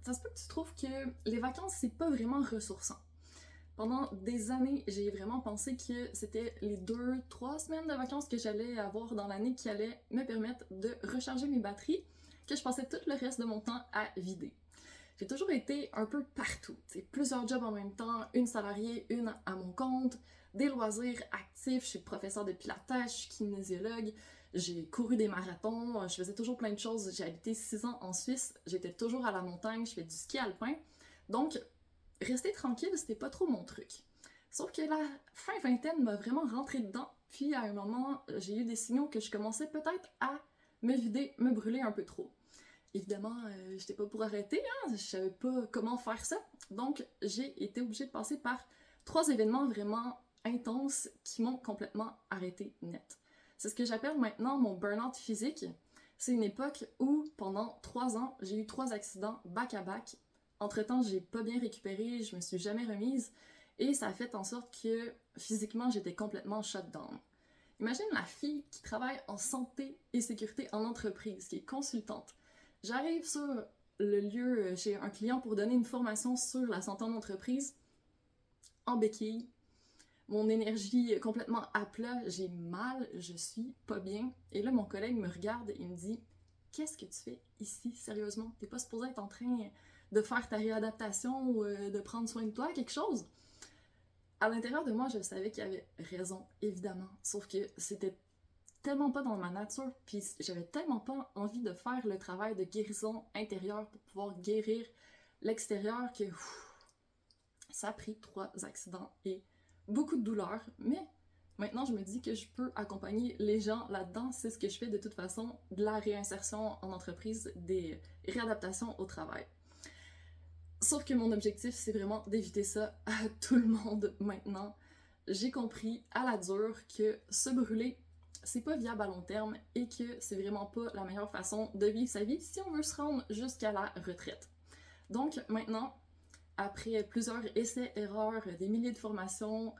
Ça se peut que tu trouves que les vacances, c'est pas vraiment ressourçant. Pendant des années, j'ai vraiment pensé que c'était les 2, 3 semaines de vacances que j'allais avoir dans l'année qui allaient me permettre de recharger mes batteries, que je passais tout le reste de mon temps à vider. J'ai toujours été un peu partout. T'sais, plusieurs jobs en même temps, une salariée, une à mon compte, des loisirs actifs, je suis professeur de pilates, je suis kinésiologue, j'ai couru des marathons, je faisais toujours plein de choses. J'ai habité 6 ans en Suisse, j'étais toujours à la montagne, je fais du ski alpin. Donc, rester tranquille, c'était pas trop mon truc. Sauf que la fin vingtaine m'a vraiment rentré dedans, puis à un moment, j'ai eu des signaux que je commençais peut-être à me vider, me brûler un peu trop. Évidemment, j'étais pas pour arrêter, hein, je savais pas comment faire ça. Donc, j'ai été obligée de passer par 3 événements vraiment intenses qui m'ont complètement arrêté net. C'est ce que j'appelle maintenant mon burn-out physique. C'est une époque où, pendant 3 ans, j'ai eu 3 accidents back-à-back. Entre-temps, j'ai pas bien récupéré, je me suis jamais remise, et ça a fait en sorte que physiquement, j'étais complètement shut down. Imagine la fille qui travaille en santé et sécurité en entreprise, qui est consultante. J'arrive sur le lieu chez un client pour donner une formation sur la santé en entreprise, en béquille, mon énergie complètement à plat, j'ai mal, je suis pas bien. Et là, mon collègue me regarde et me dit « Qu'est-ce que tu fais ici, sérieusement? T'es pas supposé être en train de faire ta réadaptation ou de prendre soin de toi, quelque chose? » À l'intérieur de moi, je savais qu'il avait raison, évidemment. Sauf que c'était tellement pas dans ma nature, puis j'avais tellement pas envie de faire le travail de guérison intérieure pour pouvoir guérir l'extérieur que ça a pris 3 accidents et beaucoup de douleur, mais maintenant je me dis que je peux accompagner les gens là-dedans, c'est ce que je fais de toute façon, de la réinsertion en entreprise, des réadaptations au travail. Sauf que mon objectif, c'est vraiment d'éviter ça à tout le monde maintenant. J'ai compris à la dure que se brûler, c'est pas viable à long terme et que c'est vraiment pas la meilleure façon de vivre sa vie si on veut se rendre jusqu'à la retraite. Donc maintenant, après plusieurs essais-erreurs, des milliers de formations,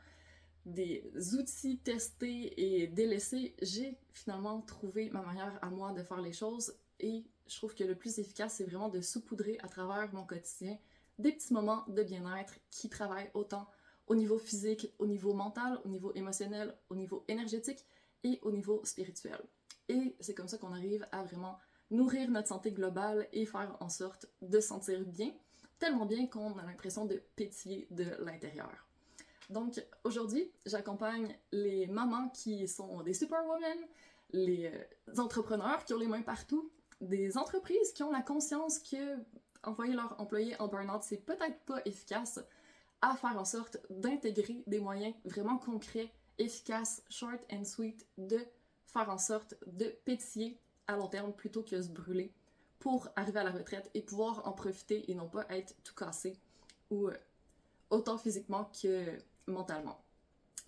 des outils testés et délaissés, j'ai finalement trouvé ma manière à moi de faire les choses et je trouve que le plus efficace, c'est vraiment de saupoudrer à travers mon quotidien des petits moments de bien-être qui travaillent autant au niveau physique, au niveau mental, au niveau émotionnel, au niveau énergétique et au niveau spirituel. Et c'est comme ça qu'on arrive à vraiment nourrir notre santé globale et faire en sorte de se sentir bien, tellement bien qu'on a l'impression de pétiller de l'intérieur. Donc aujourd'hui, j'accompagne les mamans qui sont des superwomen, les entrepreneurs qui ont les mains partout, des entreprises qui ont la conscience que envoyer leurs employés en burn-out, c'est peut-être pas efficace, à faire en sorte d'intégrer des moyens vraiment concrets, efficaces, short and sweet, de faire en sorte de pétiller à long terme plutôt que se brûler pour arriver à la retraite et pouvoir en profiter et non pas être tout cassé ou autant physiquement que mentalement.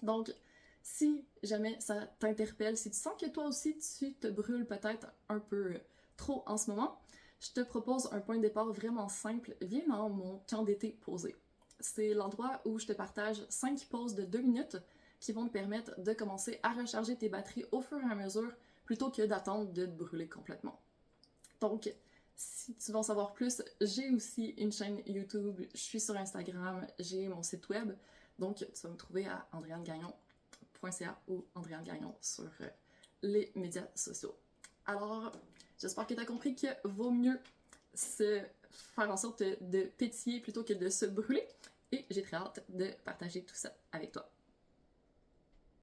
Donc, si jamais ça t'interpelle, si tu sens que toi aussi tu te brûles peut-être un peu trop en ce moment, je te propose un point de départ vraiment simple. Viens dans mon camp d'été posé. C'est l'endroit où je te partage 5 pauses de 2 minutes qui vont te permettre de commencer à recharger tes batteries au fur et à mesure plutôt que d'attendre de te brûler complètement. Donc, si tu veux en savoir plus, j'ai aussi une chaîne YouTube, je suis sur Instagram, j'ai mon site web, donc tu vas me trouver à andréannegagnon.ca ou Andréane Gagnon sur les médias sociaux. Alors, j'espère que tu as compris qu'il vaut mieux se faire en sorte de pétiller plutôt que de se brûler, et j'ai très hâte de partager tout ça avec toi.